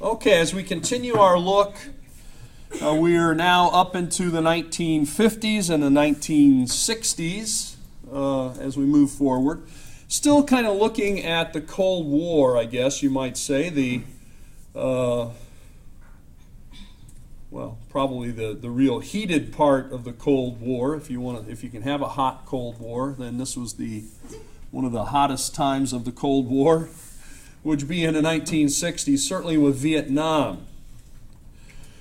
Okay, as we continue our look, we are now up into the 1950s and the 1960s as we move forward. Still kind of looking at the Cold War, I guess you might say, probably the real heated part of the Cold War. If you can have a hot Cold War, then this was one of the hottest times of the Cold War, would be in the 1960s, certainly with Vietnam.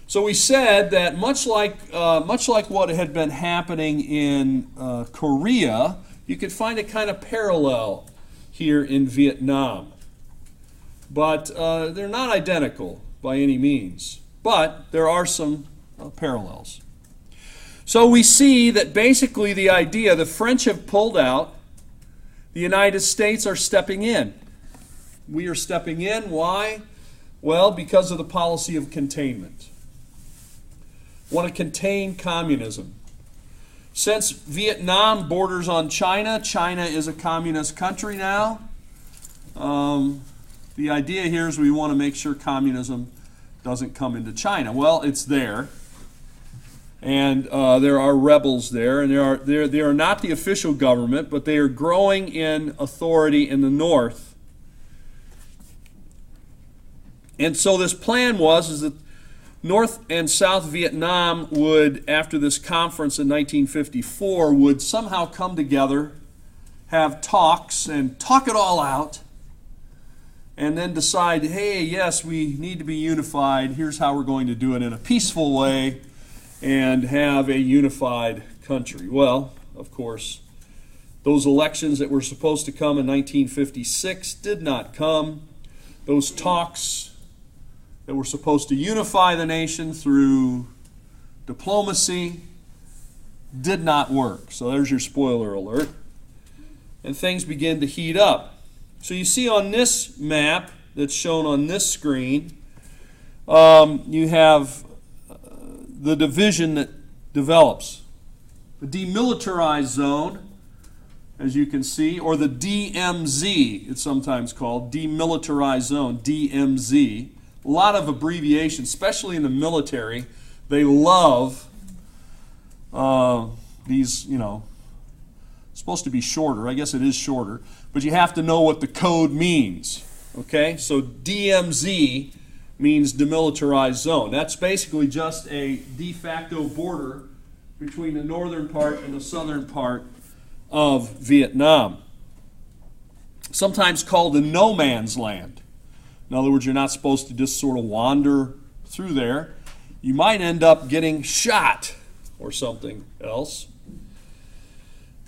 So we said that much like what had been happening in Korea, you could find a kind of parallel here in Vietnam. But they're not identical by any means. But there are some parallels. So we see that basically the French have pulled out, the United States are stepping in. We are stepping in. Why? Well, because of the policy of containment. Want to contain communism. Since Vietnam borders on China, China is a communist country now. The idea here is we want to make sure communism doesn't come into China. Well, it's there. And there are rebels there, and they are not the official government, but they are growing in authority in the north. And so this plan is that North and South Vietnam would, after this conference in 1954, would somehow come together, have talks, and talk it all out, and then decide, hey, yes, we need to be unified. Here's how we're going to do it in a peaceful way and have a unified country. Well, of course, those elections that were supposed to come in 1956 did not come. Those talks that were supposed to unify the nation through diplomacy did not work. So there's your spoiler alert. And things begin to heat up. So you see on this map that's shown on this screen, you have the division that develops. The demilitarized zone, as you can see, or the DMZ, it's sometimes called, demilitarized zone, DMZ. A lot of abbreviations, especially in the military. They love these, supposed to be shorter. I guess it is shorter. But you have to know what the code means. Okay? So DMZ means demilitarized zone. That's basically just a de facto border between the northern part and the southern part of Vietnam. Sometimes called the no man's land. In other words, you're not supposed to just sort of wander through there. You might end up getting shot or something else.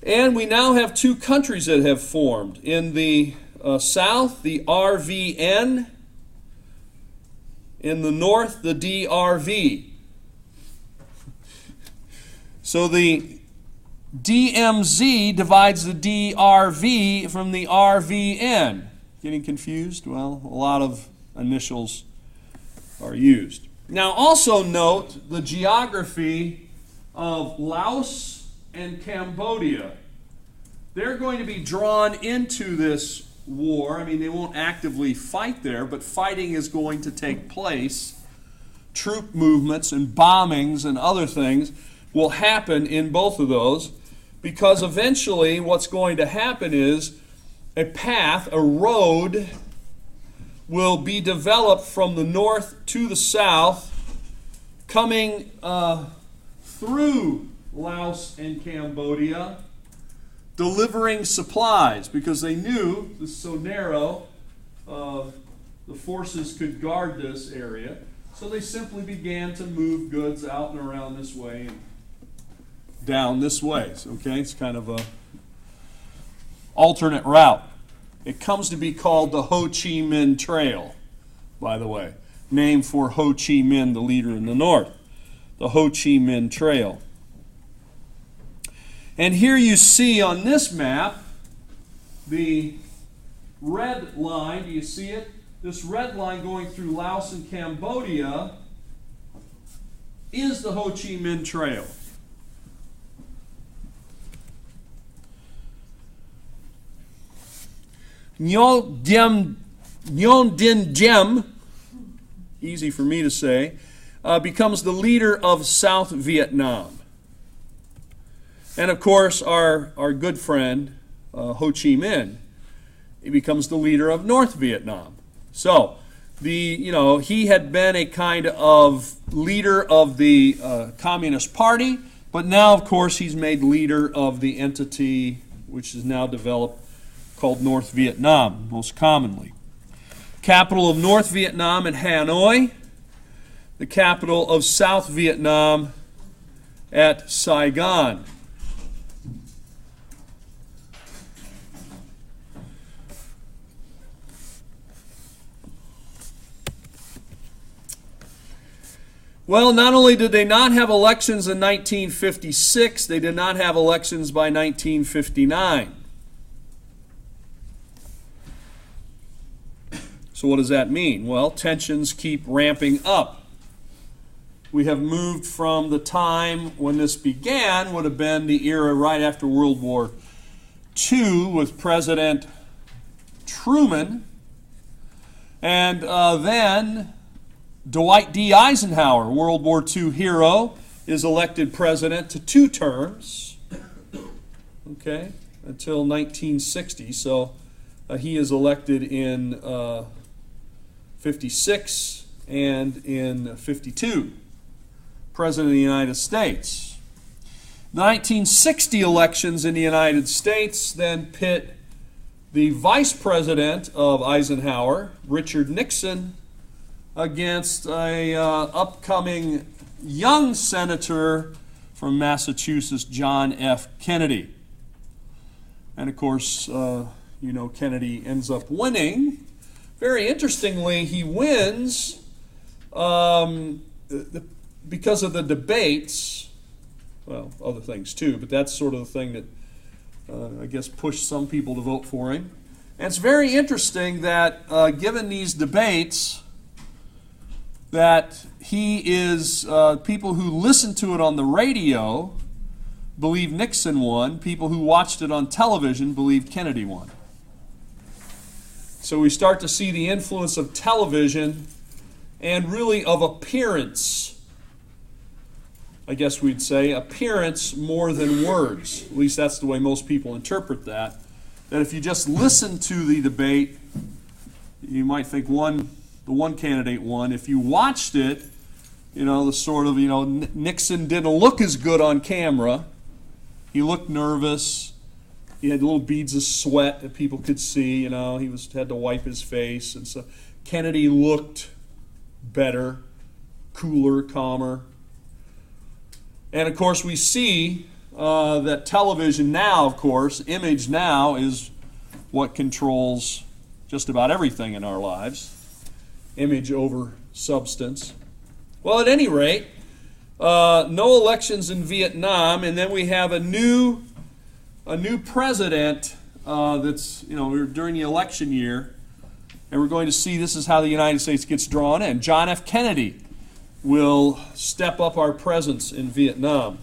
And we now have two countries that have formed. In the south, the RVN. In the north, the DRV. So the DMZ divides the DRV from the RVN. Getting confused? Well, a lot of initials are used. Now also note the geography of Laos and Cambodia. They're going to be drawn into this war. I mean, they won't actively fight there, but fighting is going to take place. Troop movements and bombings and other things will happen in both of those, because eventually what's going to happen is a path, a road, will be developed from the north to the south, coming through Laos and Cambodia, delivering supplies, because they knew this is so narrow, the forces could guard this area. So they simply began to move goods out and around this way and down this way. Okay, it's kind of a alternate route. It comes to be called the Ho Chi Minh Trail, by the way, named for Ho Chi Minh, the leader in the north. The Ho Chi Minh Trail. And here you see on this map the red line. Do you see it? This red line going through Laos and Cambodia is the Ho Chi Minh Trail. Nyon Din Diem easy for me to say, becomes the leader of South Vietnam. And of course, our good friend, Ho Chi Minh, he becomes the leader of North Vietnam. So, he had been a kind of leader of the Communist Party, but now, of course, he's made leader of the entity which is now developed called North Vietnam, most commonly. Capital of North Vietnam at Hanoi, the capital of South Vietnam at Saigon. Well, not only did they not have elections in 1956, they did not have elections by 1959. So what does that mean? Well, tensions keep ramping up. We have moved from the time when this began, would have been the era right after World War II with President Truman, and then Dwight D. Eisenhower, World War II hero, is elected president to 2 terms, okay, until 1960. So he is elected in 56 and in 52, President of the United States. The 1960 elections in the United States then pit the vice president of Eisenhower, Richard Nixon, against a upcoming young senator from Massachusetts, John F. Kennedy. And of course, Kennedy ends up winning. Very interestingly, he wins because of the debates, well, other things too, but that's sort of the thing that I guess pushed some people to vote for him. And it's very interesting that given these debates, that he is, people who listened to it on the radio believe Nixon won. People who watched it on television believe Kennedy won. So we start to see the influence of television and really of appearance. I guess we'd say appearance more than words. At least that's the way most people interpret that. That if you just listen to the debate, you might think the one candidate won. If you watched it, Nixon didn't look as good on camera. He looked nervous. He had little beads of sweat that people could see. He had to wipe his face. And so Kennedy looked better, cooler, calmer. And of course we see that television now, of course, image now is what controls just about everything in our lives. Image over substance. Well, at any rate, no elections in Vietnam, and then we have a new president that's during the election year, and we're going to see this is how the United States gets drawn in. John F. Kennedy will step up our presence in Vietnam.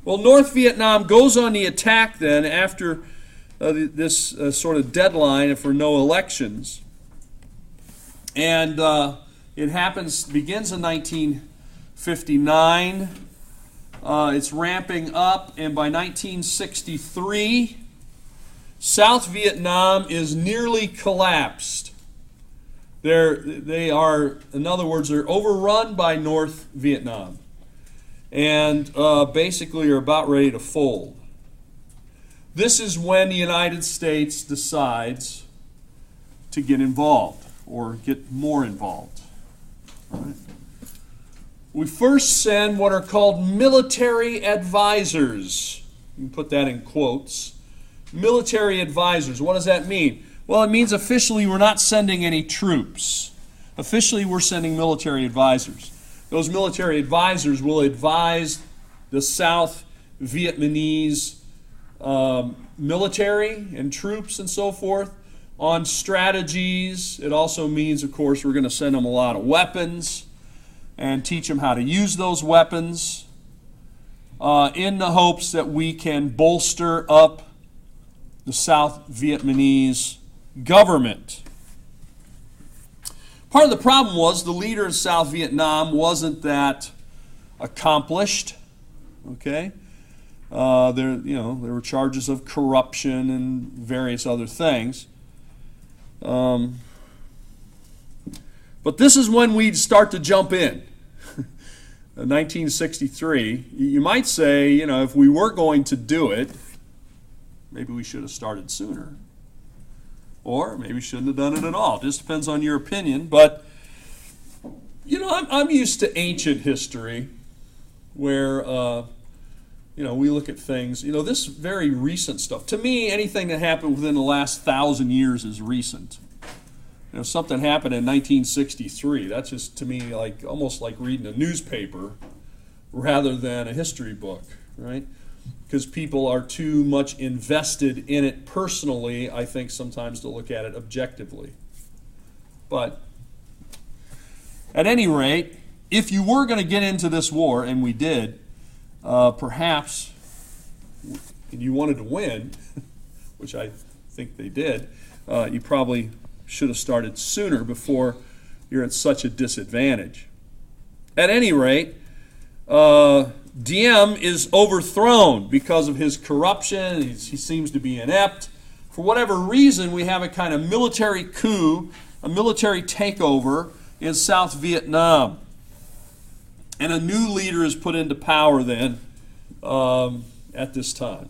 Well, North Vietnam goes on the attack then after this sort of deadline for no elections. And begins in 1959. It's ramping up, and by 1963, South Vietnam is nearly collapsed. They are, in other words, they're overrun by North Vietnam, and basically are about ready to fold. This is when the United States decides to get involved, or get more involved. All right. We first send what are called military advisors. You can put that in quotes. Military advisors. What does that mean? Well, it means officially we're not sending any troops. Officially, we're sending military advisors. Those military advisors will advise the South Vietnamese military and troops and so forth on strategies. It also means, of course, we're going to send them a lot of weapons and teach them how to use those weapons in the hopes that we can bolster up the South Vietnamese government. Part of the problem was the leader in South Vietnam wasn't that accomplished. Okay, there were charges of corruption and various other things. But this is when we'd start to jump in. 1963. You might say, if we were going to do it, maybe we should have started sooner. Or maybe we shouldn't have done it at all. It just depends on your opinion. But, I'm used to ancient history where, we look at things. This very recent stuff. To me, anything that happened within the last 1,000 years is recent. Something happened in 1963. That's just, to me, almost like reading a newspaper rather than a history book, right? Because people are too much invested in it personally, I think, sometimes to look at it objectively. But at any rate, if you were going to get into this war, and we did, perhaps, and you wanted to win, which I think they did, you probably should have started sooner before you're at such a disadvantage. At any rate, Diem is overthrown because of his corruption. He seems to be inept. For whatever reason, we have a kind of military coup, a military takeover in South Vietnam. And a new leader is put into power then at this time.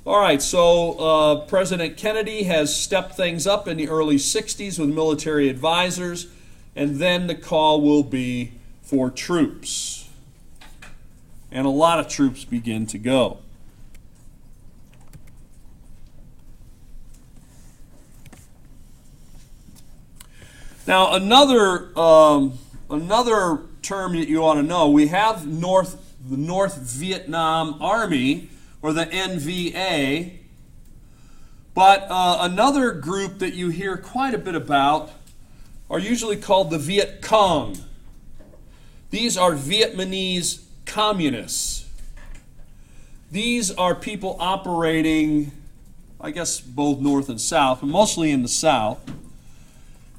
All right, so President Kennedy has stepped things up in the early 60s with military advisors, and then the call will be for troops. And a lot of troops begin to go. Now, another term that you ought to know, we have the North Vietnam Army, or the NVA, but another group that you hear quite a bit about are usually called the Viet Cong. These are Vietnamese communists. These are people operating, I guess, both north and south, but mostly in the south,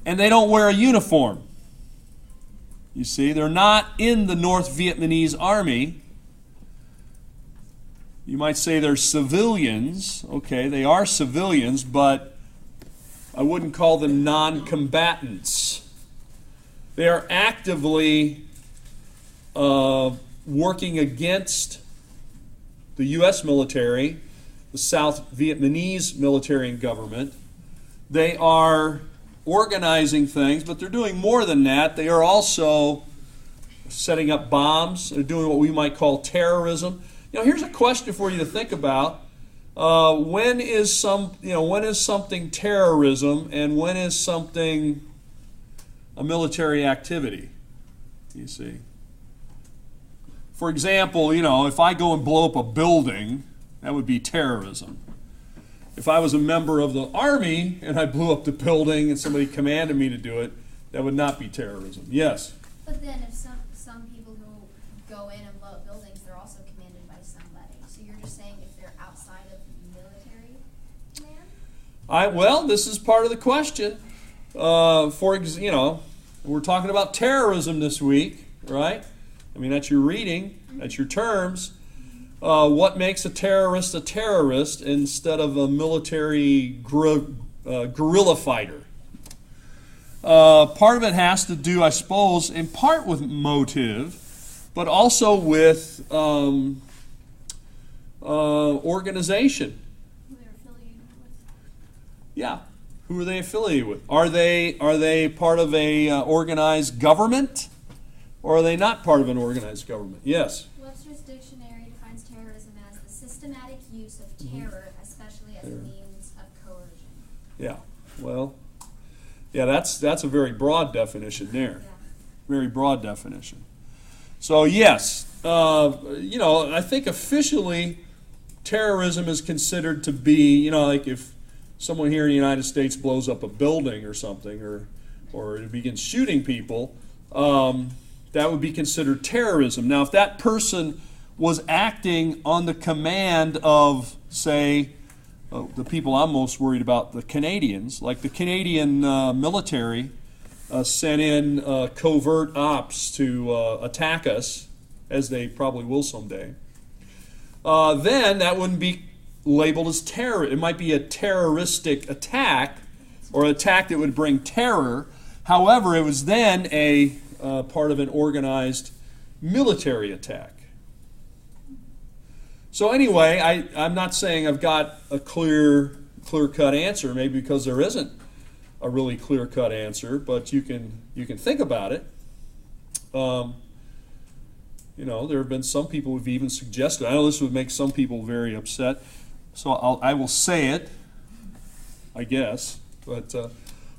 and they don't wear a uniform. You see, they're not in the North Vietnamese Army. You might say they're civilians. Okay, they are civilians, but I wouldn't call them non-combatants. They are actively working against the U.S. military, the South Vietnamese military and government. They are organizing things, but they're doing more than that. They are also setting up bombs. They're doing what we might call terrorism. Here's a question for you to think about. When is something terrorism, and when is something a military activity? You see. For example, if I go and blow up a building, that would be terrorism. If I was a member of the Army and I blew up the building and somebody commanded me to do it, that would not be terrorism. Yes? But then if some people who go in and blow up buildings, they're also commanded by somebody. So you're just saying if they're outside of military command? Well, this is part of the question. We're talking about terrorism this week, right? I mean, that's your reading, that's your terms. What makes a terrorist instead of a military guerrilla fighter? Part of it has to do, I suppose, in part with motive, but also with organization. Who they're affiliated with? Yeah. Who are they affiliated with? Are they part of a organized government, or are they not part of an organized government? Yes. Webster's Dictionary defines terrorism as the systematic use of terror, especially as a means of coercion. Yeah. Well, yeah, that's a very broad definition there. Yeah. Very broad definition. So yes, I think officially terrorism is considered to be, like if someone here in the United States blows up a building or something, or it begins shooting people, that would be considered terrorism. Now, if that person was acting on the command of, say, the people I'm most worried about, the Canadians. Like the Canadian military sent in covert ops to attack us, as they probably will someday. Then that wouldn't be labeled as terror. It might be a terroristic attack, or an attack that would bring terror. However, it was then a part of an organized military attack. So anyway, I'm not saying I've got a clear-cut answer, maybe because there isn't a really clear-cut answer, but you can think about it. There have been some people who've even suggested, I know this would make some people very upset, so I will say it, I guess. But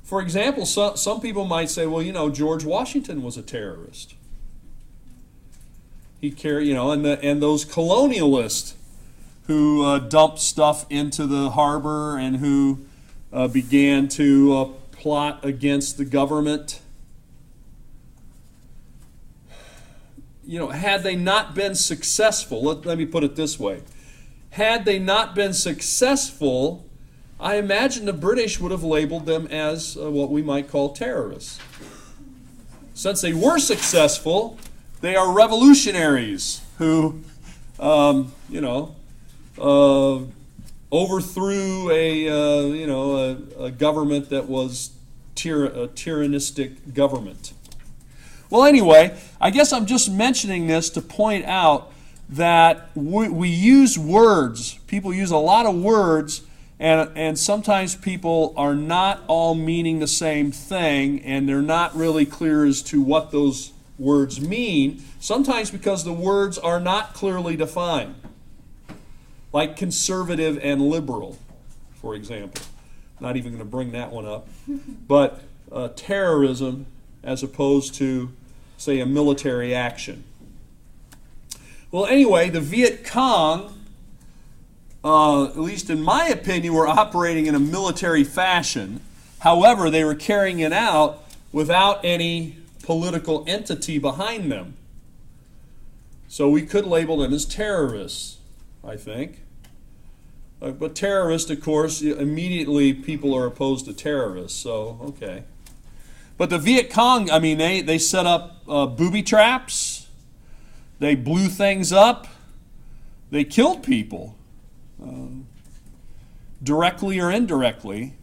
for example, some people might say, well, George Washington was a terrorist. He carried, and those colonialists who dumped stuff into the harbor and who began to plot against the government. Had they not been successful, let me put it this way. Had they not been successful, I imagine the British would have labeled them as what we might call terrorists. Since they were successful, they are revolutionaries who, overthrew a government that was a tyrannistic government. Well, anyway, I guess I'm just mentioning this to point out that we use words. People use a lot of words, and sometimes people are not all meaning the same thing, and they're not really clear as to what those words mean, sometimes because the words are not clearly defined, like conservative and liberal, for example. Not even going to bring that one up. But terrorism as opposed to, say, a military action. Well, anyway, the Viet Cong, at least in my opinion, were operating in a military fashion. However, they were carrying it out without any political entity behind them. So we could label them as terrorists, I think. But terrorists, of course, immediately people are opposed to terrorists, so okay. But the Viet Cong, they set up booby traps, they blew things up, they killed people, directly or indirectly.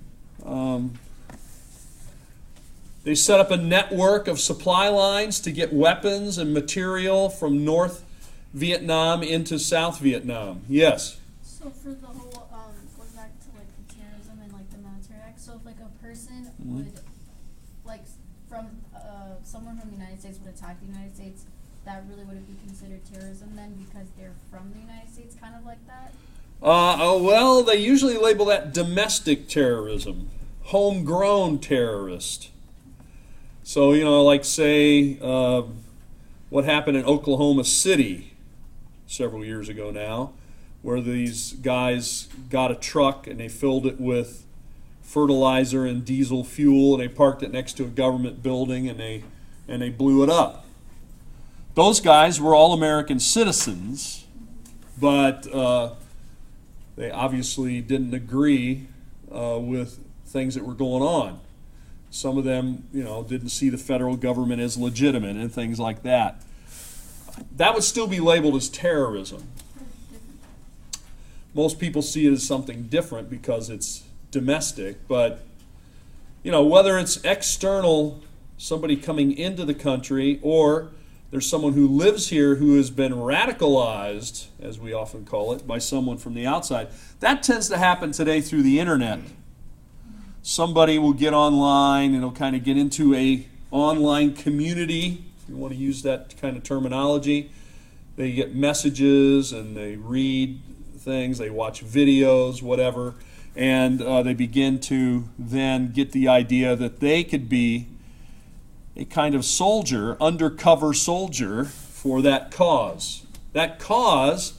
They set up a network of supply lines to get weapons and material from North Vietnam into South Vietnam. Yes? So for the whole, going back to like the terrorism and like the military act, so if like a person would, like from, someone from the United States would attack the United States, that really wouldn't be considered terrorism then because they're from the United States, kind of like that? Well, they usually label that domestic terrorism, homegrown terrorist. So, like say, what happened in Oklahoma City several years ago now, where these guys got a truck and they filled it with fertilizer and diesel fuel and they parked it next to a government building and they blew it up. Those guys were all American citizens, but they obviously didn't agree with things that were going on. Some of them, didn't see the federal government as legitimate and things like that. That would still be labeled as terrorism. Most people see it as something different because it's domestic, but whether it's external, somebody coming into the country, or there's someone who lives here who has been radicalized, as we often call it, by someone from the outside, that tends to happen today through the internet. Somebody will get online and will kind of get into a online community, if you want to use that kind of terminology. They get messages and they read things, they watch videos, whatever, and they begin to then get the idea that they could be a kind of soldier, undercover soldier for that cause. That cause,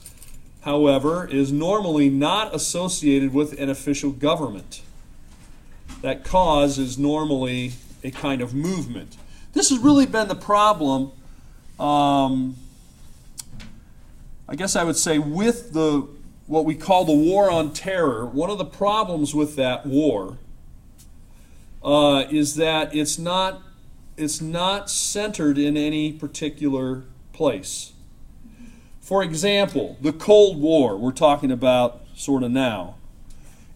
however, is normally not associated with an official government. That cause is normally a kind of movement. This has really been the problem, I guess I would say, with the what we call the War on Terror, one of the problems with that war is that it's not centered in any particular place. For example, the Cold War we're talking about sort of now.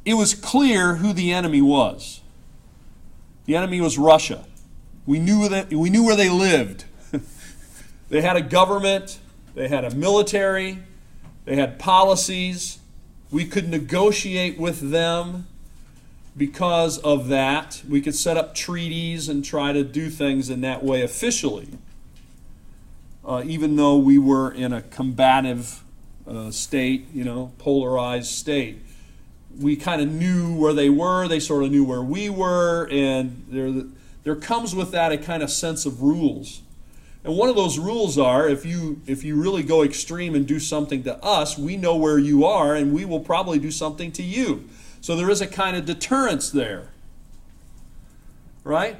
It was clear who the enemy was. The enemy was Russia. We knew where they lived. They had a government, they had a military, they had policies. We could negotiate with them because of that. We could set up treaties and try to do things in that way officially, even though we were in a combative state, polarized state. We kind of knew where they were, they sort of knew where we were, and there comes with that a kind of sense of rules. And one of those rules are, if you really go extreme and do something to us, we know where you are, and we will probably do something to you. So there is a kind of deterrence there, right?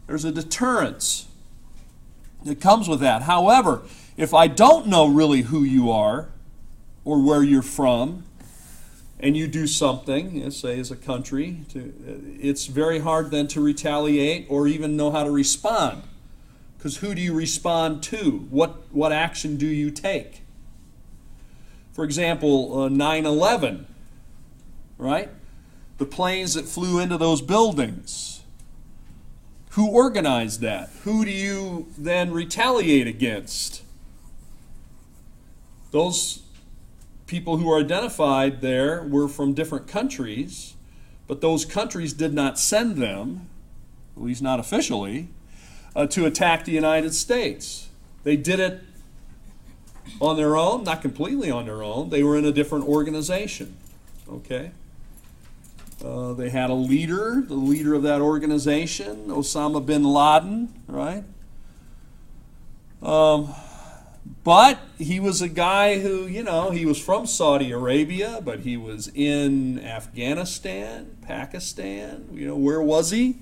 There's a deterrence that comes with that. However, if I don't know really who you are or where you're from, and you do something, say as a country, it's very hard then to retaliate or even know how to respond. Because who do you respond to? What action do you take? For example, 9/11, right? The planes that flew into those buildings. Who organized that? Who do you then retaliate against? Those people who are identified there were from different countries, but those countries did not send them, at least not officially, to attack the United States. They did it on their own, not completely on their own. They were in a different organization. Okay? They had a leader, the leader of that organization, Osama bin Laden, right? But he was a guy who, he was from Saudi Arabia, but he was in Afghanistan, Pakistan. Where was he?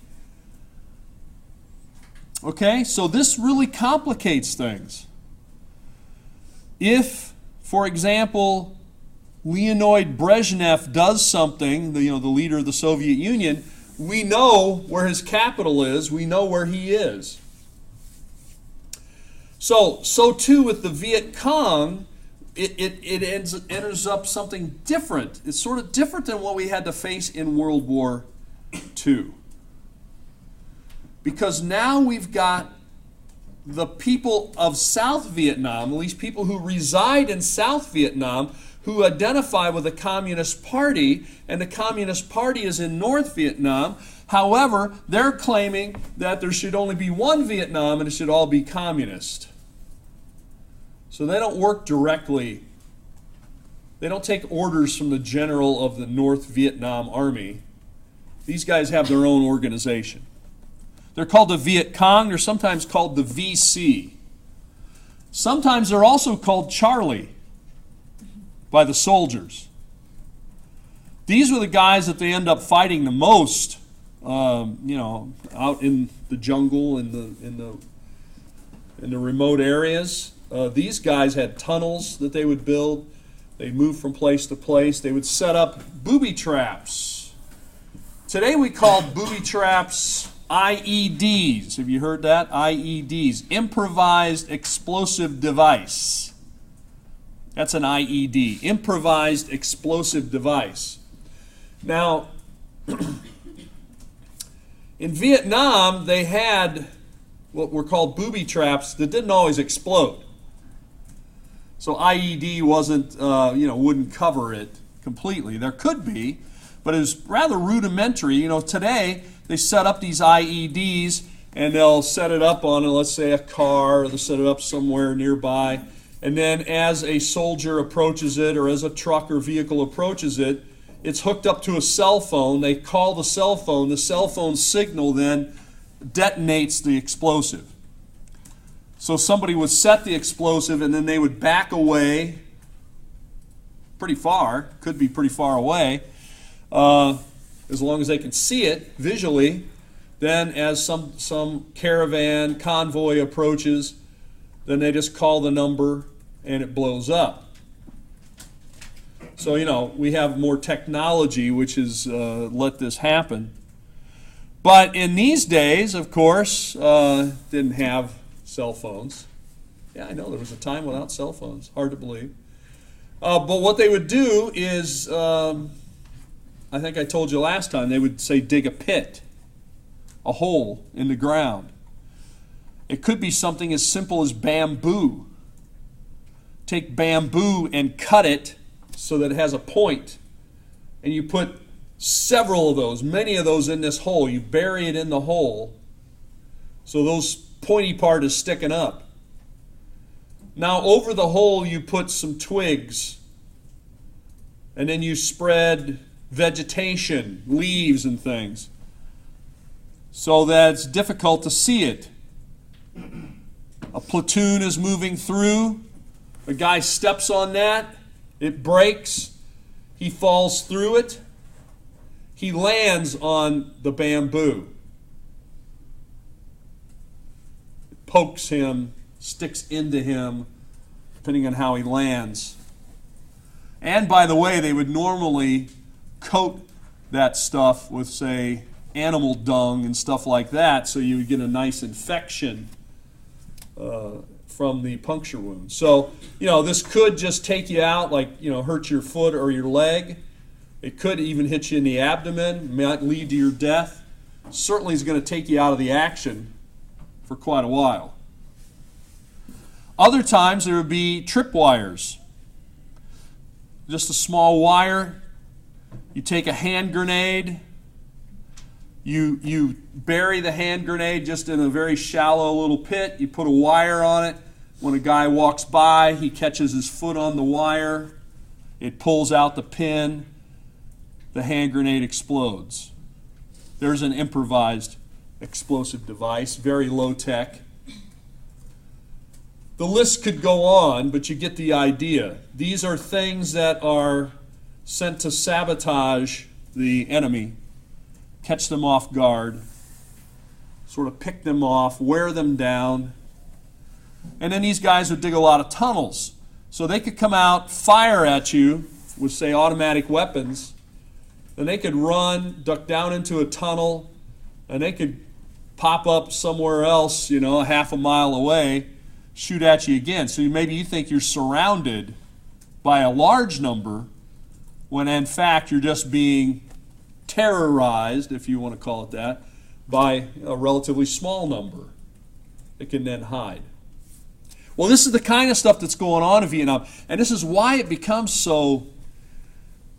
Okay, so this really complicates things. If, for example, Leonid Brezhnev does something, the leader of the Soviet Union, we know where his capital is, we know where he is. So too with the Viet Cong, it enters up something different. It's sort of different than what we had to face in World War II. Because now we've got the people of South Vietnam, at least people who reside in South Vietnam, who identify with the Communist Party, and the Communist Party is in North Vietnam. However, they're claiming that there should only be one Vietnam and it should all be communist. So they don't work directly. They don't take orders from the general of the North Vietnam Army. These guys have their own organization. They're called the Viet Cong. They're sometimes called the VC. Sometimes they're also called Charlie by the soldiers. These were the guys that they end up fighting the most, out in the jungle, in the remote areas. These guys had tunnels that they would build. They'd move from place to place. They would set up booby traps. Today we call booby traps IEDs. Have you heard that? IEDs. Improvised explosive device. That's an IED. Improvised explosive device. Now, in Vietnam, they had what were called booby traps that didn't always explode. So IED wouldn't cover it completely. There could be, but it was rather rudimentary. Today they set up these IEDs and they'll set it up on, let's say, a car, or they'll set it up somewhere nearby. And then as a soldier approaches it, or as a truck or vehicle approaches it, it's hooked up to a cell phone. They call the cell phone. The cell phone signal then detonates the explosive. So somebody would set the explosive and then they would back away pretty far, could be pretty far away, as long as they can see it visually. Then as some caravan, convoy approaches, then they just call the number and it blows up. So, we have more technology which has let this happen. But in these days, of course, didn't have cell phones. Yeah, I know, there was a time without cell phones. Hard to believe. But what they would do is, I think I told you last time, they would say dig a pit, a hole in the ground. It could be something as simple as bamboo. Take bamboo and cut it so that it has a point. And you put several of those, many of those in this hole. You bury it in the hole so those pointy part is sticking up. Now over the hole you put some twigs, and then you spread vegetation, leaves and things, so that it's difficult to see it. A platoon is moving through, a guy steps on that, it breaks, he falls through it, he lands on the bamboo. It pokes him, sticks into him, depending on how he lands. And by the way, they would normally coat that stuff with, say, animal dung and stuff like that, so you would get a nice infection from the puncture wound. So, this could just take you out, like, hurt your foot or your leg. It could even hit you in the abdomen, might lead to your death. Certainly is going to take you out of the action for quite a while. Other times there would be tripwires. Just a small wire. You take a hand grenade. You bury the hand grenade just in a very shallow little pit. You put a wire on it. When a guy walks by, he catches his foot on the wire. It pulls out the pin. The hand grenade explodes. There's an improvised explosive device, very low tech. The list could go on, but you get the idea. These are things that are sent to sabotage the enemy, catch them off guard, sort of pick them off, wear them down. And then these guys would dig a lot of tunnels. So they could come out, fire at you with, say, automatic weapons. Then they could run, duck down into a tunnel, and they could pop up somewhere else, a half a mile away, shoot at you again. So maybe you think you're surrounded by a large number when in fact you're just being terrorized, if you want to call it that, by a relatively small number that can then hide. Well, this is the kind of stuff that's going on in Vietnam, and this is why it becomes so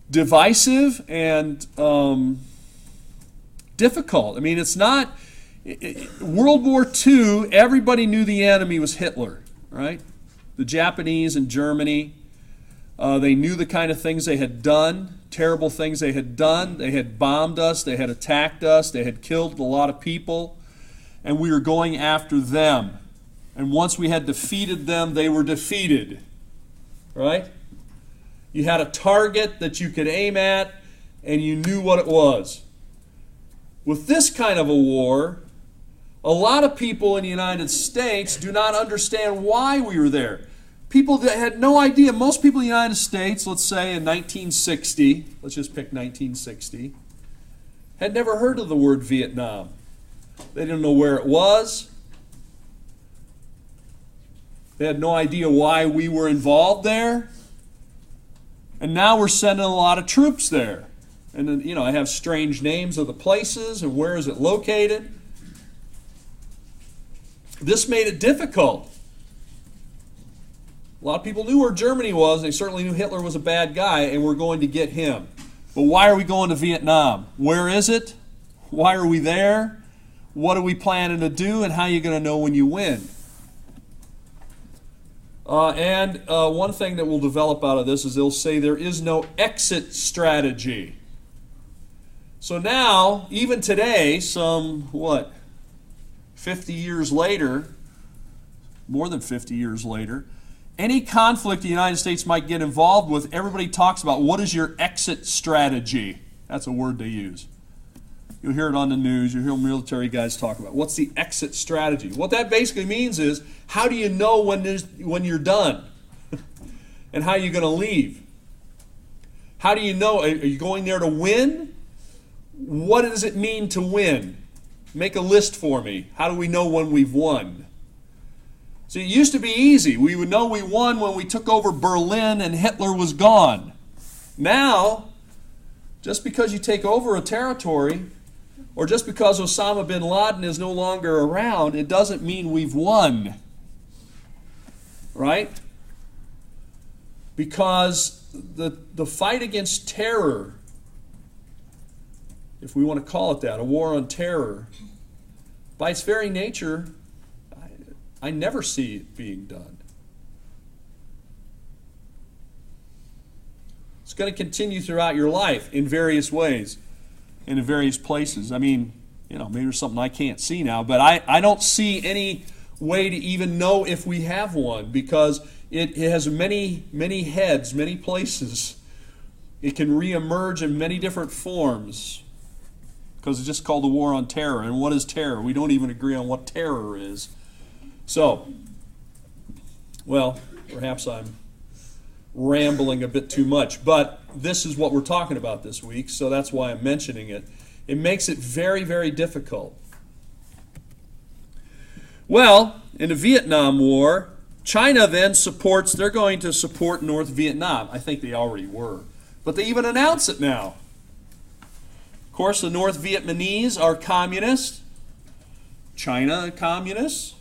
divisive and difficult. I mean, it's not... World War II, everybody knew the enemy was Hitler, right? The Japanese and Germany. They knew the kind of things they had done, terrible things they had done. They had bombed us, they had attacked us, they had killed a lot of people, and we were going after them. And once we had defeated them, they were defeated, right? You had a target that you could aim at, and you knew what it was. With this kind of a war, a lot of people in the United States do not understand why we were there. People that had no idea, most people in the United States, let's say in 1960, let's just pick 1960, had never heard of the word Vietnam. They didn't know where it was. They had no idea why we were involved there. And now we're sending a lot of troops there. And then, I have strange names of the places and where is it located. This made it difficult. A lot of people knew where Germany was. They certainly knew Hitler was a bad guy, and we're going to get him. But why are we going to Vietnam? Where is it? Why are we there? What are we planning to do, and how are you going to know when you win? One thing that will develop out of this is they'll say there is no exit strategy. So now, even today, 50 years later, more than 50 years later, any conflict the United States might get involved with, everybody talks about what is your exit strategy. That's a word they use. You'll hear it on the news. You'll hear military guys talk about what's the exit strategy. What that basically means is, how do you know when you're done and how you're going to leave? How do you know? Are you going there to win? What does it mean to win? Make a list for me. How do we know when we've won? See, it used to be easy. We would know we won when we took over Berlin and Hitler was gone. Now, just because you take over a territory, or just because Osama bin Laden is no longer around, it doesn't mean we've won. Right? Because the fight against terror, if we want to call it that, a war on terror, by its very nature, I never see it being done. It's going to continue throughout your life in various ways and in various places. I mean, maybe there's something I can't see now, but I don't see any way to even know if we have one, because it has many, many heads, many places. It can reemerge in many different forms, because it's just called the war on terror. And what is terror? We don't even agree on what terror is. So, well, perhaps I'm rambling a bit too much, but this is what we're talking about this week, so that's why I'm mentioning it. It makes it very, very difficult. Well, in the Vietnam War, China then they're going to support North Vietnam. I think they already were, but they even announce it now. Of course, the North Vietnamese are communist. China, communist.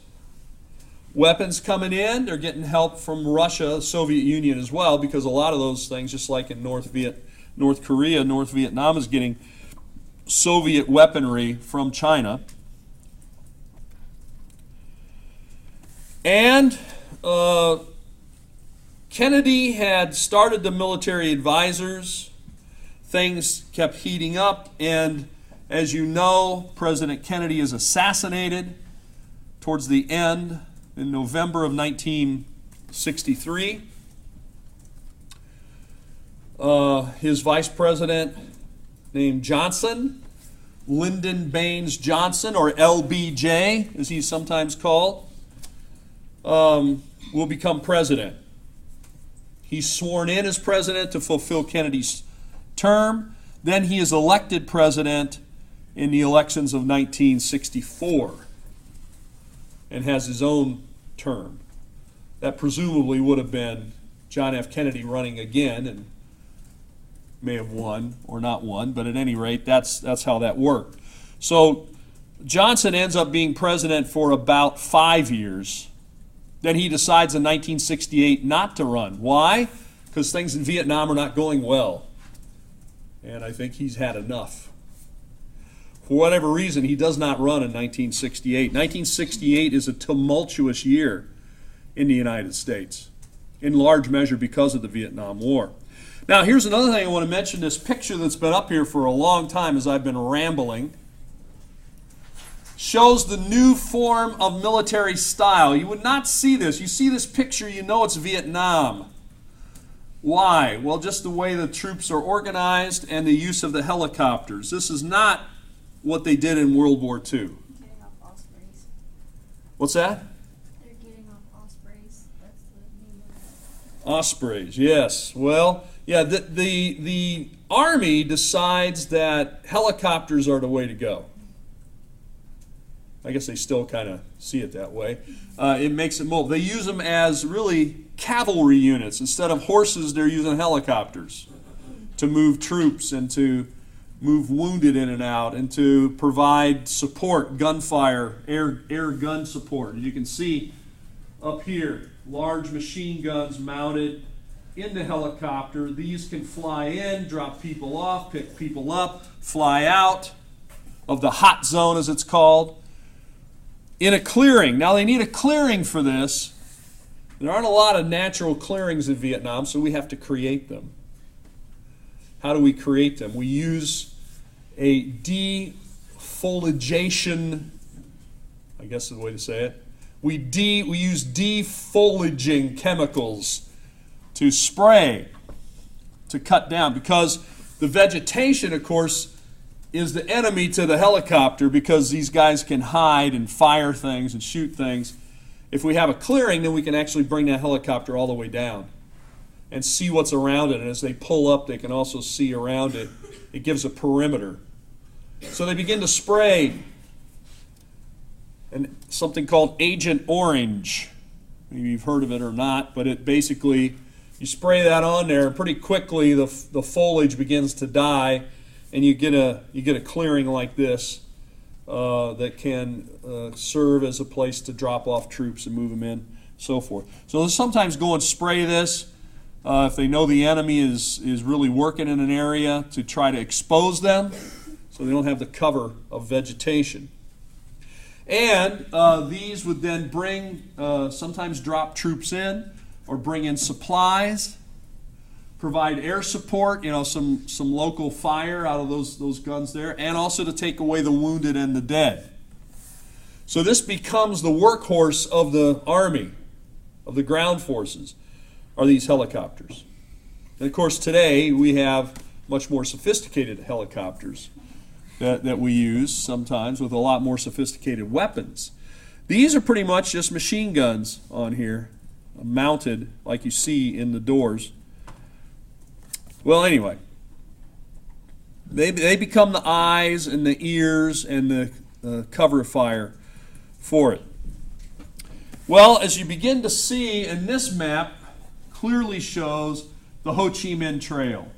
Weapons coming in, they're getting help from Russia, Soviet Union as well, because a lot of those things, just like in North Korea, North Vietnam is getting Soviet weaponry from China. And Kennedy had started the military advisors. Things kept heating up, and as you know, President Kennedy is assassinated towards the end in November of 1963. His vice president, named Johnson, Lyndon Baines Johnson, or LBJ, as he's sometimes called, will become president. He's sworn in as president to fulfill Kennedy's term. Then he is elected president in the elections of 1964 and has his own term. That presumably would have been John F. Kennedy running again, and may have won or not won, but at any rate, that's how that worked. So Johnson ends up being president for about 5 years. Then he decides in 1968 not to run. Why? Because things in Vietnam are not going well. And I think he's had enough. For whatever reason, he does not run in 1968. 1968 is a tumultuous year in the United States, in large measure because of the Vietnam War. Now, here's another thing I want to mention. This picture that's been up here for a long time as I've been rambling shows the new form of military style. You would not see this. You see this picture, you know it's Vietnam. Why? Well, just the way the troops are organized and the use of the helicopters. This is not what they did in World War II. Getting off Ospreys. What's that? They're getting off Ospreys. That's the name of it. Ospreys, yes. Well, yeah, the Army decides that helicopters are the way to go. I guess they still kind of see it that way. It makes it move. They use them as really cavalry units. Instead of horses, they're using helicopters to move troops and to move wounded in and out and to provide support, gunfire, air gun support. As you can see up here, large machine guns mounted in the helicopter. These can fly in, drop people off, pick people up, fly out of the hot zone, as it's called, in a clearing. Now, they need a clearing for this. There aren't a lot of natural clearings in Vietnam, so we have to create them. How do we create them? We use a defoliation, I guess is the way to say it. We use defoliaging chemicals to spray, to cut down, because the vegetation, of course, is the enemy to the helicopter, because these guys can hide and fire things and shoot things. If we have a clearing, then we can actually bring that helicopter all the way down and see what's around it. And as they pull up, they can also see around it. It gives a perimeter. So they begin to spray and something called Agent Orange. Maybe you've heard of it or not, but it basically, you spray that on there, and pretty quickly the foliage begins to die, and you get a clearing like this that can serve as a place to drop off troops and move them in, so forth. So they'll sometimes go and spray this if they know the enemy is really working in an area, to try to expose them so they don't have the cover of vegetation. And these would then bring, sometimes drop troops in, or bring in supplies, provide air support, some local fire out of those guns there, and also to take away the wounded and the dead. So this becomes the workhorse of the Army, of the ground forces, are these helicopters. And of course today we have much more sophisticated helicopters that we use sometimes with a lot more sophisticated weapons. These are pretty much just machine guns on here, mounted like you see in the doors. Well, anyway, they become the eyes and the ears and the cover fire for it. Well, as you begin to see in this map, clearly shows the Ho Chi Minh Trail.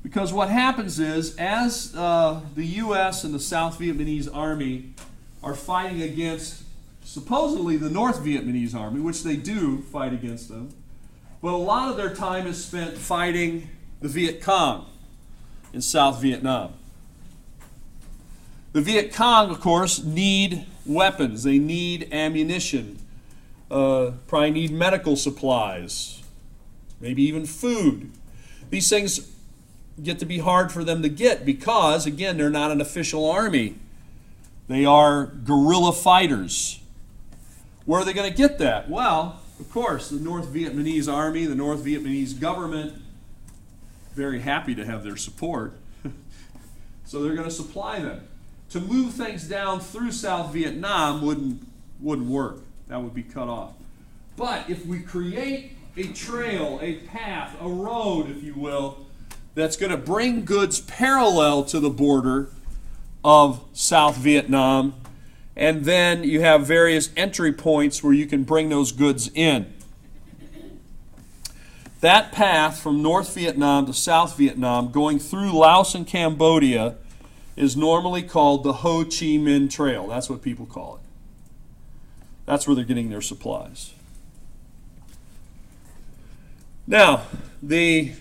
Because what happens is, as the U.S. and the South Vietnamese Army are fighting against supposedly the North Vietnamese Army, which they do fight against them, but a lot of their time is spent fighting the Viet Cong in South Vietnam. The Viet Cong, of course, need weapons. They need ammunition, probably need medical supplies, maybe even food. These things get to be hard for them to get because, again, they're not an official army. They are guerrilla fighters. Where are they going to get that? Well, of course, the North Vietnamese Army, the North Vietnamese government, very happy to have their support. So they're going to supply them. To move things down through South Vietnam wouldn't work. That would be cut off. But if we create a trail, a path, a road, if you will, that's going to bring goods parallel to the border of South Vietnam, and then you have various entry points where you can bring those goods in. That path from North Vietnam to South Vietnam, going through Laos and Cambodia, is normally called the Ho Chi Minh Trail. That's what people call it. That's where they're getting their supplies. Now, the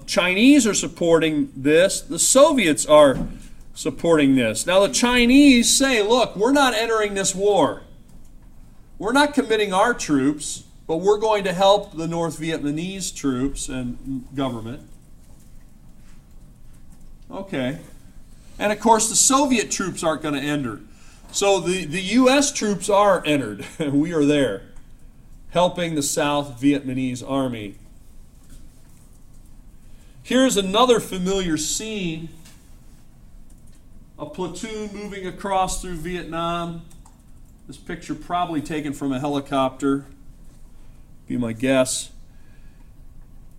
Chinese are supporting this. The Soviets are supporting this. Now, the Chinese say, look, we're not entering this war. We're not committing our troops, but we're going to help the North Vietnamese troops and government. Okay. And of course, the Soviet troops aren't going to enter. So the U.S. troops are entered. We are there, helping the South Vietnamese Army. Here's another familiar scene. A platoon moving across through Vietnam. This picture probably taken from a helicopter, be my guess.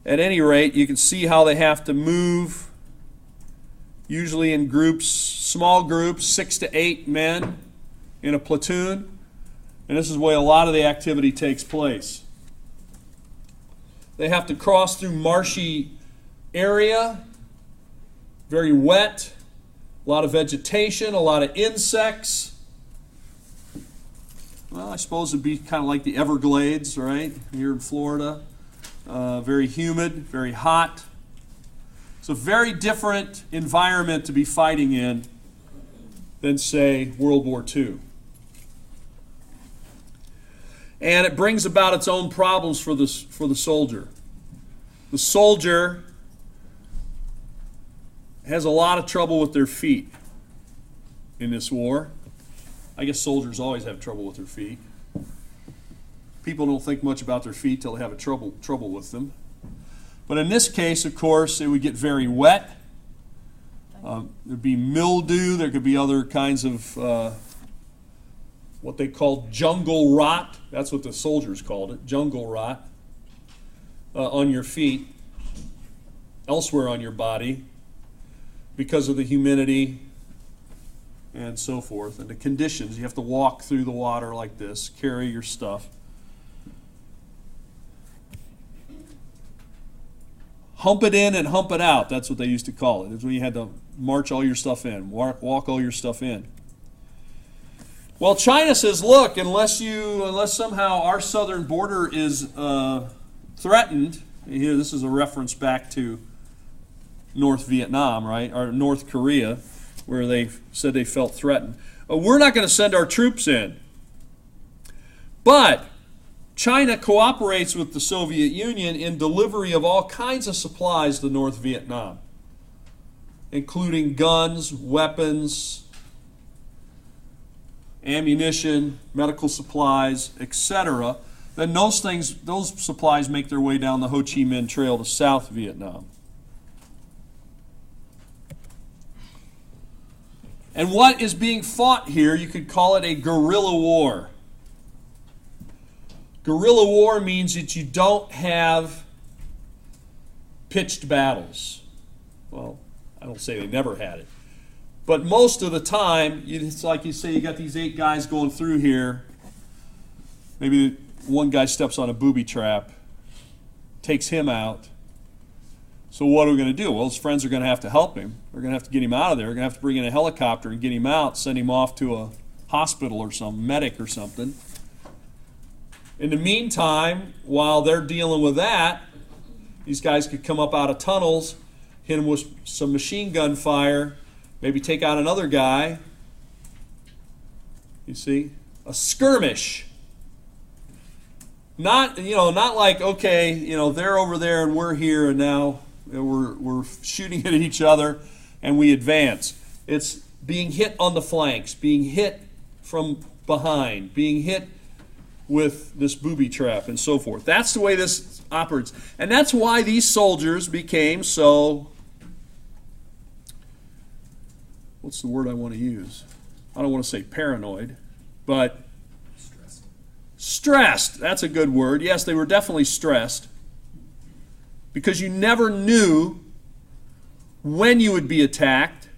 At any rate, you can see how they have to move, usually in groups, small groups, 6 to 8 men in a platoon. And this is where a lot of the activity takes place. They have to cross through marshy area, very wet, a lot of vegetation, a lot of insects. Well, I suppose it'd be kind of like the Everglades, right, here in Florida. Very humid, very hot. It's a very different environment to be fighting in than, say, World War II. And it brings about its own problems for the soldier. The soldier has a lot of trouble with their feet in this war. I guess soldiers always have trouble with their feet. People don't think much about their feet till they have trouble with them. But in this case, of course, it would get very wet. There'd be mildew. There could be other kinds of what they call jungle rot. That's what the soldiers called it, jungle rot. on your feet, elsewhere on your body, because of the humidity and so forth, and the conditions. You have to walk through the water like this, carry your stuff. Hump it in and hump it out. That's what they used to call it. It's when you had to march all your stuff in, walk all your stuff in. Well, China says, look, unless somehow our southern border is threatened, here this is a reference back to North Vietnam, right, or North Korea, where they said they felt threatened. We're not going to send our troops in. But China cooperates with the Soviet Union in delivery of all kinds of supplies to North Vietnam, including guns, weapons, ammunition, medical supplies, etc. Then those supplies make their way down the Ho Chi Minh Trail to South Vietnam. And what is being fought here, you could call it a guerrilla war. Guerrilla war means that you don't have pitched battles. Well, I don't say they never had it. But most of the time, it's like you say you got these 8 guys going through here. Maybe one guy steps on a booby trap, takes him out. So what are we going to do? Well, his friends are going to have to help him. They're going to have to get him out of there. They're going to have to bring in a helicopter and get him out, send him off to a hospital or some medic or something. In the meantime, while they're dealing with that, these guys could come up out of tunnels, hit him with some machine gun fire, maybe take out another guy. You see? A skirmish. Not like, okay, they're over there and we're here and now we're shooting at each other and we advance. It's being hit on the flanks, being hit from behind, being hit with this booby trap and so forth. That's the way this operates. And that's why these soldiers became so, what's the word I want to use? I don't want to say paranoid, but stressed. That's a good word. Yes, they were definitely stressed because you never knew when you would be attacked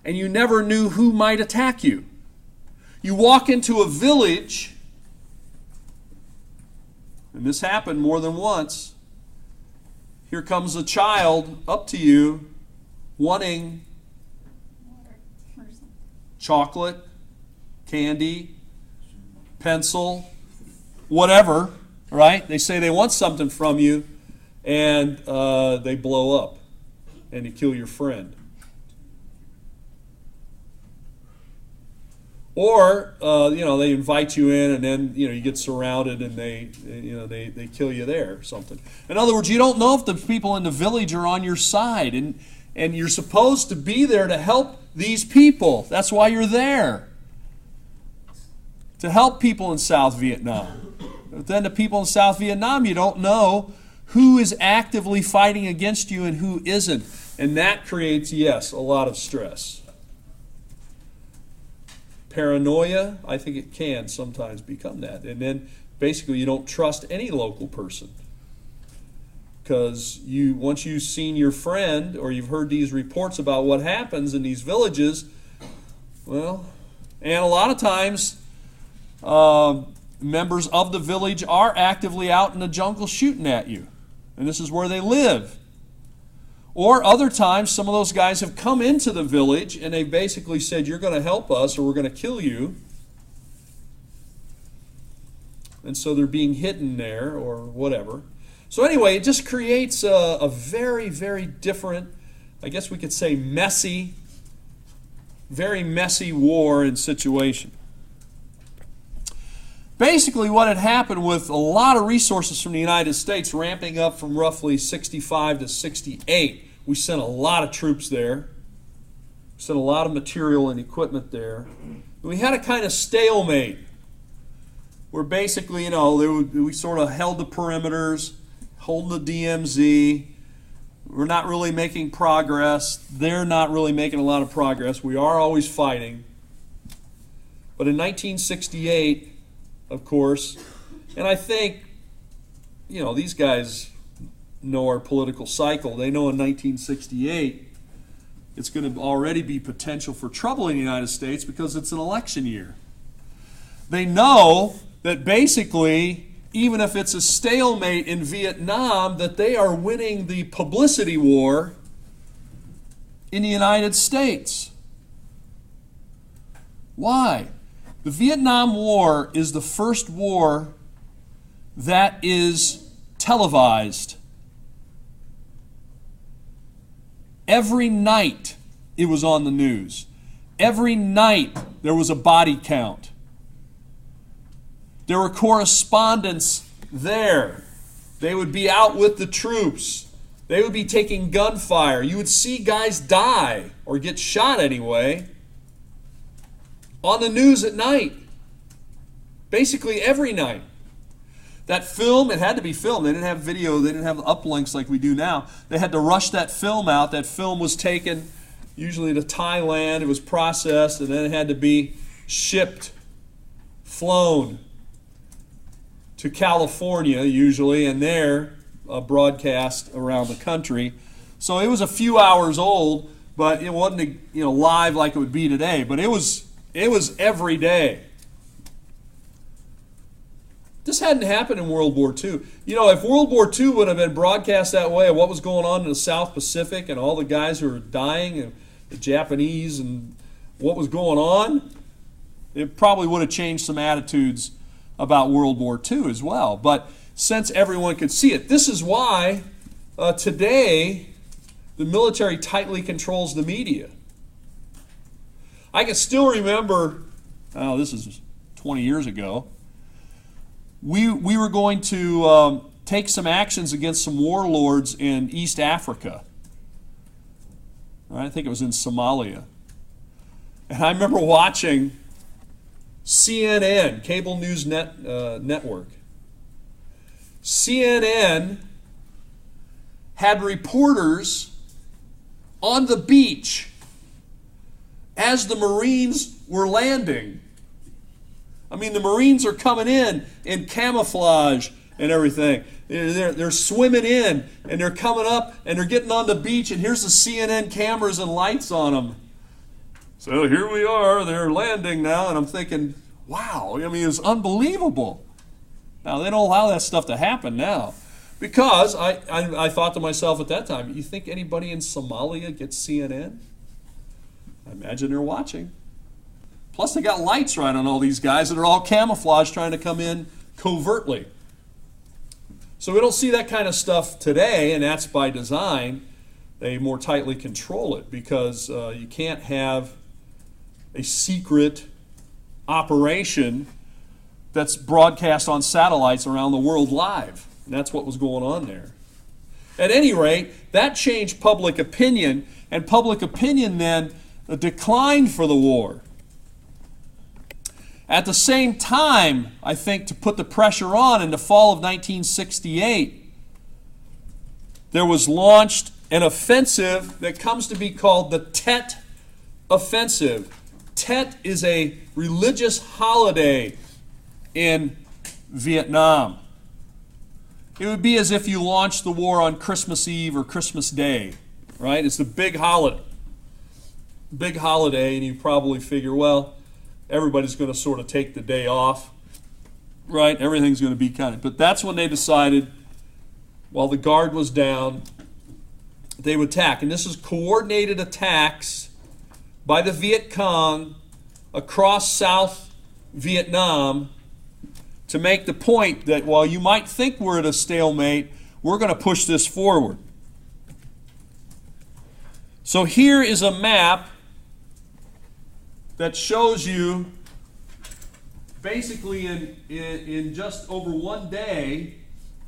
and you never knew who might attack you. You walk into a village, and this happened more than once. Here comes a child up to you wanting chocolate, candy, pencil, whatever, right? They say they want something from you, and they blow up, and you kill your friend. Or they invite you in, and then you get surrounded, and they kill you there or something. In other words, you don't know if the people in the village are on your side, and you're supposed to be there to help these people. That's why you're there, to help people in South Vietnam. But then the people in South Vietnam, you don't know who is actively fighting against you and who isn't, and that creates, yes, a lot of stress. Paranoia, I think it can sometimes become that. And then basically you don't trust any local person. Because once you've seen your friend or you've heard these reports about what happens in these villages, well, and a lot of times members of the village are actively out in the jungle shooting at you. And this is where they live. Or other times, some of those guys have come into the village and they basically said, you're going to help us or we're going to kill you. And so they're being hidden there or whatever. So anyway, it just creates a very, very different, I guess we could say messy, very messy war and situation. Basically, what had happened with a lot of resources from the United States ramping up from roughly 65 to 68, we sent a lot of troops there, sent a lot of material and equipment there. We had a kind of stalemate where basically, we sort of held the perimeters, holding the DMZ. We're not really making progress. They're not really making a lot of progress. We are always fighting. But in 1968, of course, and I think, these guys know our political cycle. They know in 1968 it's going to already be potential for trouble in the United States because it's an election year. They know that basically, even if it's a stalemate in Vietnam, that they are winning the publicity war in the United States. Why? The Vietnam War is the first war that is televised. Every night it was on the news. Every night there was a body count. There were correspondents there. They would be out with the troops. They would be taking gunfire. You would see guys die, or get shot anyway, on the news at night. Basically every night. That film, it had to be filmed. They didn't have video. They didn't have uplinks like we do now. They had to rush that film out. That film was taken usually to Thailand. It was processed, and then it had to be shipped, flown to California usually, and there broadcast around the country. So it was a few hours old, but it wasn't live like it would be today. But it was every day. This hadn't happened in World War II. If World War II would have been broadcast that way, of what was going on in the South Pacific and all the guys who were dying, and the Japanese, and what was going on, it probably would have changed some attitudes about World War II as well. But since everyone could see it, this is why today the military tightly controls the media. I can still remember, this is 20 years ago, we were going to take some actions against some warlords in East Africa. I think it was in Somalia. And I remember watching CNN, cable news network. CNN had reporters on the beach as the Marines were landing. I mean, the Marines are coming in camouflage and everything. They're swimming in, and they're coming up, and they're getting on the beach, and here's the CNN cameras and lights on them. So here we are, they're landing now, and I'm thinking, wow, it's unbelievable. Now, they don't allow that stuff to happen now. Because I thought to myself at that time, you think anybody in Somalia gets CNN? I imagine they're watching. Plus, they got lights right on all these guys that are all camouflaged trying to come in covertly. So we don't see that kind of stuff today, and that's by design. They more tightly control it because you can't have a secret operation that's broadcast on satellites around the world live. And that's what was going on there. At any rate, that changed public opinion, and public opinion then declined for the war. At the same time, I think, to put the pressure on, in the fall of 1968, there was launched an offensive that comes to be called the Tet Offensive. Tet is a religious holiday in Vietnam. It would be as if you launched the war on Christmas Eve or Christmas Day, right? It's the big holiday. Big holiday, and you probably figure, well, everybody's going to sort of take the day off, right? Everything's going to be kind of... But that's when they decided, while the guard was down, they would attack. And this is coordinated attacks by the Viet Cong across South Vietnam to make the point that while you might think we're at a stalemate, we're going to push this forward. So here is a map that shows you basically in just over one day,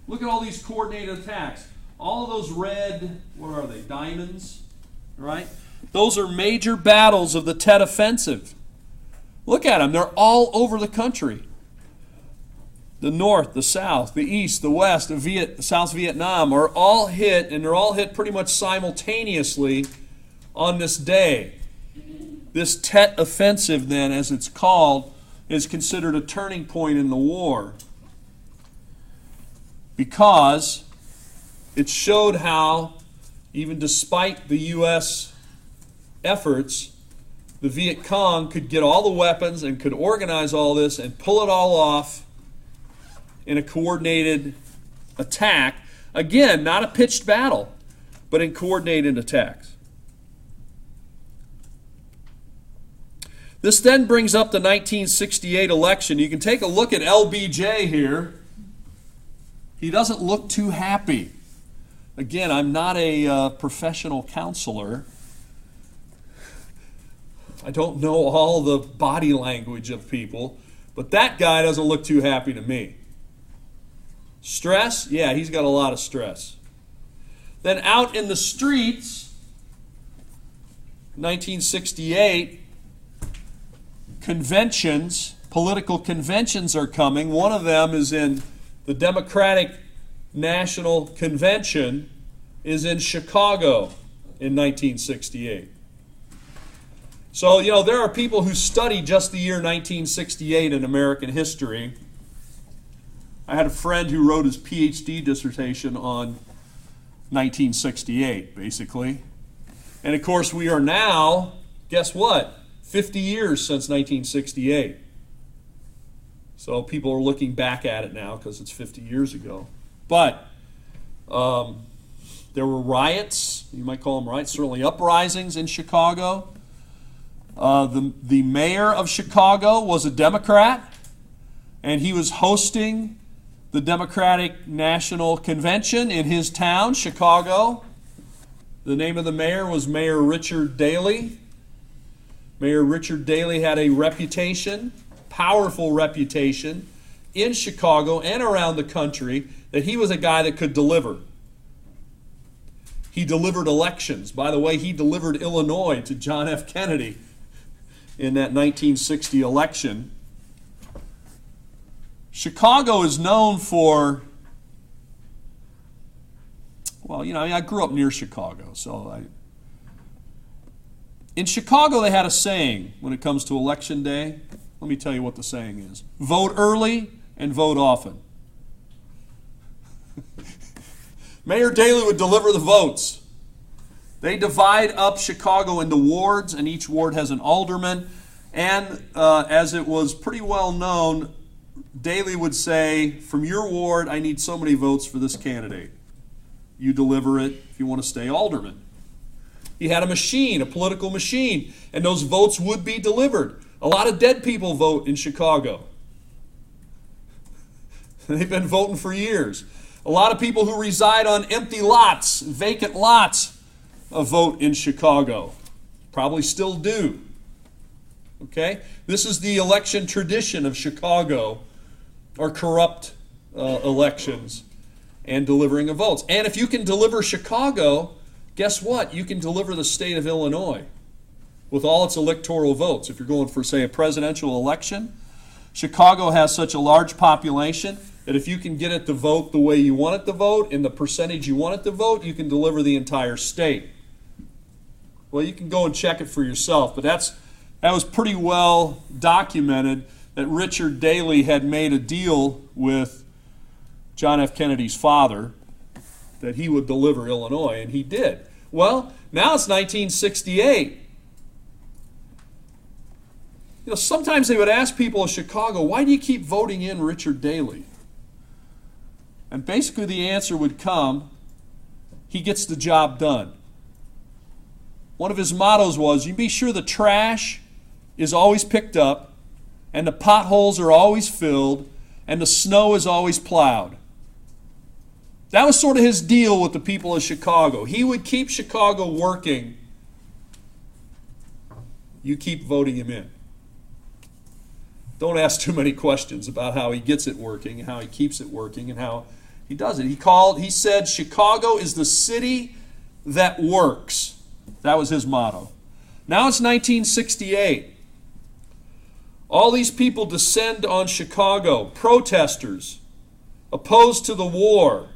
look at all these coordinated attacks. All of those red, what are they, diamonds, right? Those are major battles of the Tet Offensive. Look at them, they're all over the country. The North, the South, the East, the West, South Vietnam are all hit, and they're all hit pretty much simultaneously on this day. This Tet Offensive, then, as it's called, is considered a turning point in the war because it showed how, even despite the U.S. efforts, the Viet Cong could get all the weapons and could organize all this and pull it all off in a coordinated attack. Again, not a pitched battle, but in coordinated attacks. This then brings up the 1968 election. You can take a look at LBJ here. He doesn't look too happy. Again, I'm not a professional counselor. I don't know all the body language of people, but that guy doesn't look too happy to me. Stress? Yeah, he's got a lot of stress. Then out in the streets, 1968, conventions, political conventions are coming. One of them is in the Democratic National Convention is in Chicago in 1968. So, you know, there are people who study just the year 1968 in American history. I had a friend who wrote his PhD dissertation on 1968, basically. And of course, we are now, guess what? 50 years since 1968. So people are looking back at it now because it's 50 years ago. But there were riots, you might call them riots, certainly uprisings in Chicago. The mayor of Chicago was a Democrat, and he was hosting the Democratic National Convention in his town, Chicago. The name of the mayor was Mayor Richard Daley. Mayor Richard Daley had a reputation, powerful reputation, in Chicago and around the country that he was a guy that could deliver. He delivered elections. By the way, he delivered Illinois to John F. Kennedy in that 1960 election. Chicago is known for, well, you know, I grew up near Chicago, so in Chicago they had a saying when it comes to election day. Let me tell you what the saying is. Vote early and vote often. Mayor Daley would deliver the votes. They divide up Chicago into wards, and each ward has an alderman. And as it was pretty well known, Daley would say, from your ward, I need so many votes for this candidate. You deliver it if you want to stay alderman. He had a machine, a political machine, and those votes would be delivered. A lot of dead people vote in Chicago. They've been voting for years. A lot of people who reside on empty lots, vacant lots, vote in Chicago. Probably still do. Okay? This is the election tradition of Chicago, or corrupt elections and delivering of votes. And if you can deliver Chicago, guess what? You can deliver the state of Illinois with all its electoral votes. If you're going for, say, a presidential election, Chicago has such a large population that if you can get it to vote the way you want it to vote, in the percentage you want it to vote, you can deliver the entire state. Well, you can go and check it for yourself, but that was pretty well documented that Richard Daley had made a deal with John F. Kennedy's father that he would deliver Illinois, and he did. Well, now it's 1968. You know, sometimes they would ask people in Chicago, why do you keep voting in Richard Daley? And basically the answer would come, he gets the job done. One of his mottos was, you be sure the trash is always picked up, and the potholes are always filled, and the snow is always plowed. That was sort of his deal with the people of Chicago. He would keep Chicago working. You keep voting him in. Don't ask too many questions about how he gets it working, and how he keeps it working, and how he does it. He said, Chicago is the city that works. That was his motto. Now it's 1968. All these people descend on Chicago, protesters, opposed to the war.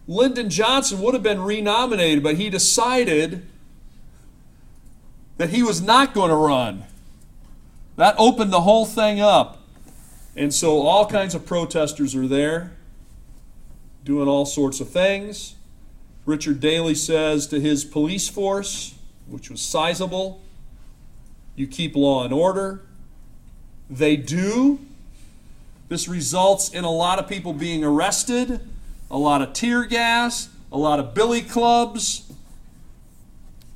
Lyndon Johnson would have been renominated, but he decided that he was not going to run. That opened the whole thing up. And so all kinds of protesters are there. doing all sorts of things. Richard Daley says to his police force, which was sizable, you keep law and order. They do. This results in a lot of people being arrested, a lot of tear gas, a lot of billy clubs.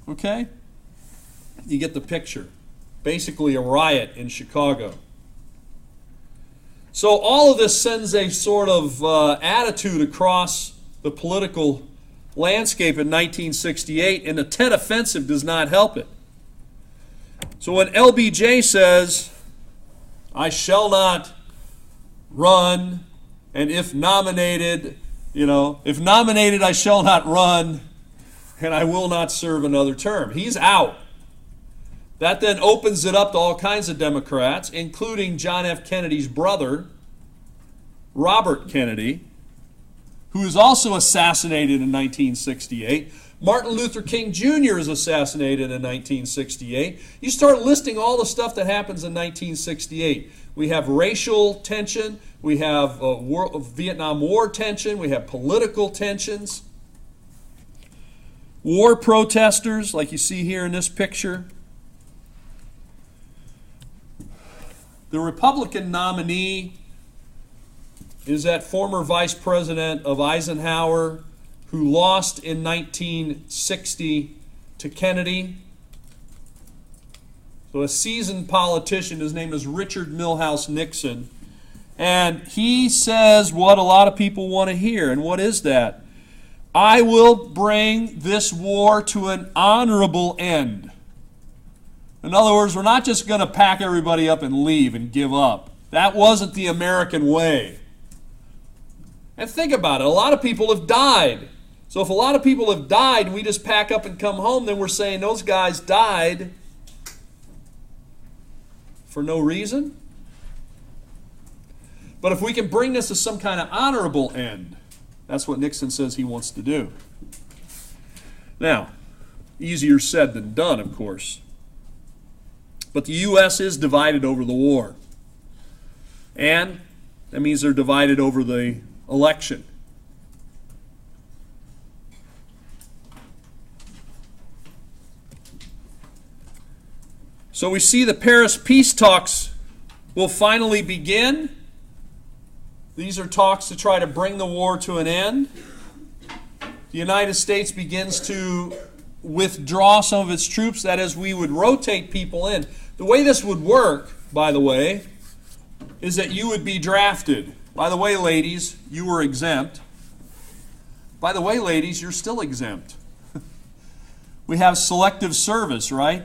Okay? You get the picture. Basically a riot in Chicago. So all of this sends a sort of attitude across the political landscape in 1968, and the Tet Offensive does not help it. So when LBJ says, I shall not run, and if nominated, I shall not run, and I will not serve another term. He's out. That then opens it up to all kinds of Democrats, including John F. Kennedy's brother, Robert Kennedy, who was also assassinated in 1968. Martin Luther King Jr. is assassinated in 1968. You start listing all the stuff that happens in 1968. We have racial tension, we have Vietnam War tension, we have political tensions, war protesters, like you see here in this picture. The Republican nominee is that former vice president of Eisenhower who lost in 1960 to Kennedy. So a seasoned politician, his name is Richard Milhous Nixon, and he says what a lot of people want to hear. And what is that? I will bring this war to an honorable end. In other words, we're not just going to pack everybody up and leave and give up. That wasn't the American way. And think about it. A lot of people have died. So if a lot of people have died and we just pack up and come home, then we're saying those guys died for no reason. But if we can bring this to some kind of honorable end, that's what Nixon says he wants to do. Now, easier said than done, of course. But the U.S. is divided over the war. And that means they're divided over the election. So we see the Paris peace talks will finally begin. These are talks to try to bring the war to an end. The United States begins to withdraw some of its troops. That is, we would rotate people in. The way this would work, by the way, is that you would be drafted. By the way, ladies, you were exempt. By the way, ladies, you're still exempt. We have selective service, right?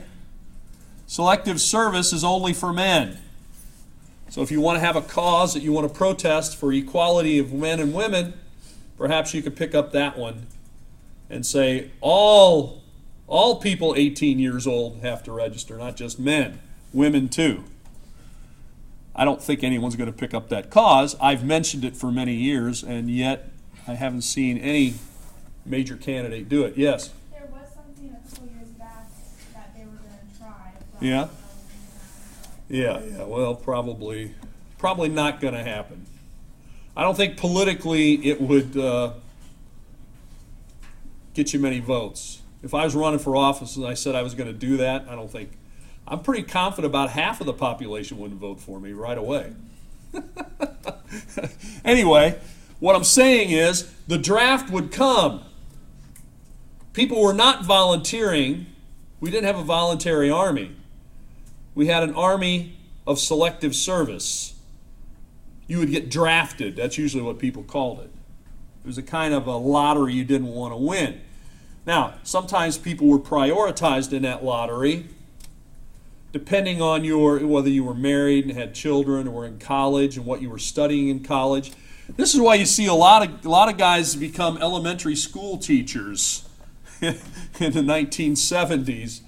Selective service is only for men. So if you want to have a cause that you want to protest for equality of men and women, perhaps you could pick up that one and say all people 18 years old have to register, not just men, women too. I don't think anyone's going to pick up that cause. I've mentioned it for many years, and yet I haven't seen any major candidate do it. Yes? There was something a couple years back that they were going to try. Yeah? Yeah. Well, probably not going to happen. I don't think politically it would get you many votes. If I was running for office and I said I was going to do that, I'm pretty confident about half of the population wouldn't vote for me right away. Anyway, what I'm saying is the draft would come. People were not volunteering. We didn't have a voluntary army. We had an army of selective service. You would get drafted. That's usually what people called it. It was a kind of a lottery you didn't want to win. Now, sometimes people were prioritized in that lottery, depending on whether you were married and had children or were in college and what you were studying in college. This is why you see a lot of guys become elementary school teachers in the 1970s,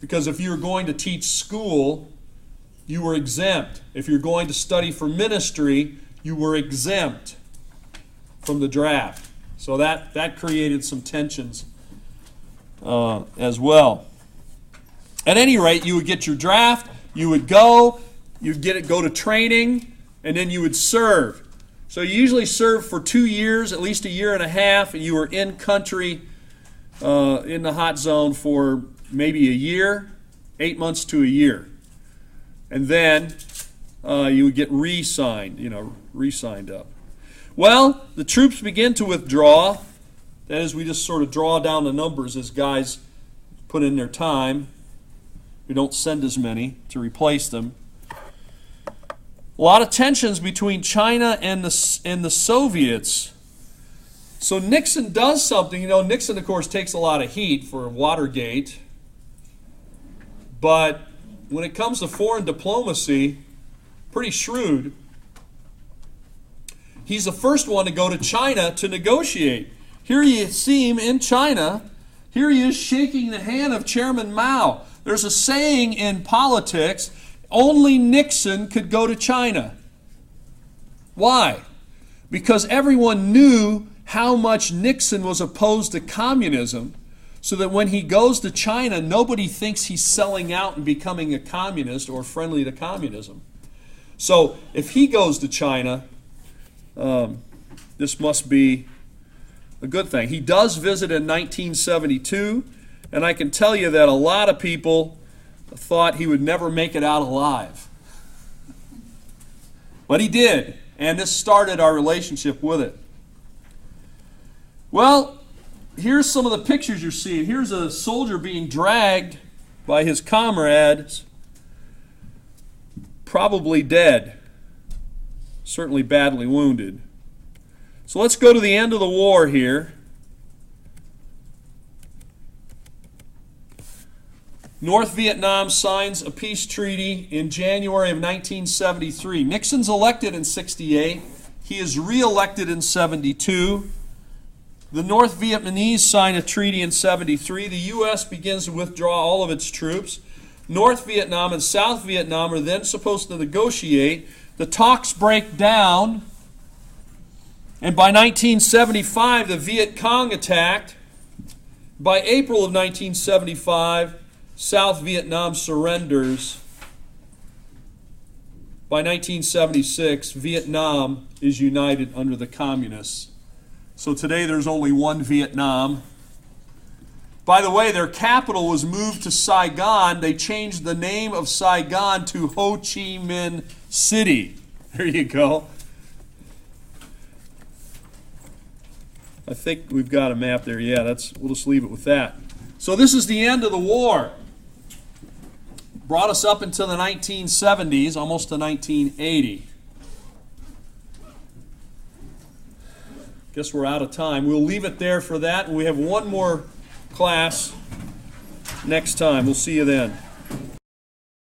because if you were going to teach school, you were exempt. If you're going to study for ministry, you were exempt from the draft. So that created some tensions as well. At any rate, you would get your draft, you would go to training, and then you would serve. So you usually served for 2 years, at least a year and a half, and you were in country in the hot zone for maybe a year, 8 months to a year. And then you would get re-signed up. Well, the troops begin to withdraw. That is, we just sort of draw down the numbers as guys put in their time. We don't send as many to replace them. A lot of tensions between China and the Soviets. So Nixon does something. Nixon, of course, takes a lot of heat for Watergate. But when it comes to foreign diplomacy, pretty shrewd. He's the first one to go to China to negotiate. Here you see him in China. Here he is shaking the hand of Chairman Mao. There's a saying in politics, only Nixon could go to China. Why? Because everyone knew how much Nixon was opposed to communism, so that when he goes to China, nobody thinks he's selling out and becoming a communist or friendly to communism. So if he goes to China, this must be a good thing. He does visit in 1972, and I can tell you that a lot of people thought he would never make it out alive. But he did, and this started our relationship with it. Well, here's some of the pictures you're seeing. Here's a soldier being dragged by his comrades, probably dead, certainly badly wounded. So let's go to the end of the war here. North Vietnam signs a peace treaty in January of 1973. Nixon's elected in 68. He is re-elected in 72. The North Vietnamese sign a treaty in 73. The U.S. begins to withdraw all of its troops. North Vietnam and South Vietnam are then supposed to negotiate. The talks break down. And by 1975, the Viet Cong attacked. By April of 1975, South Vietnam surrenders. By 1976, Vietnam is united under the communists. So today there's only one Vietnam. By the way, their capital was moved to Saigon. They changed the name of Saigon to Ho Chi Minh City. There you go. I think we've got a map there. Yeah, we'll just leave it with that. So this is the end of the war. Brought us up into the 1970s, almost to 1980. Guess we're out of time. We'll leave it there for that. We have one more class next time. We'll see you then.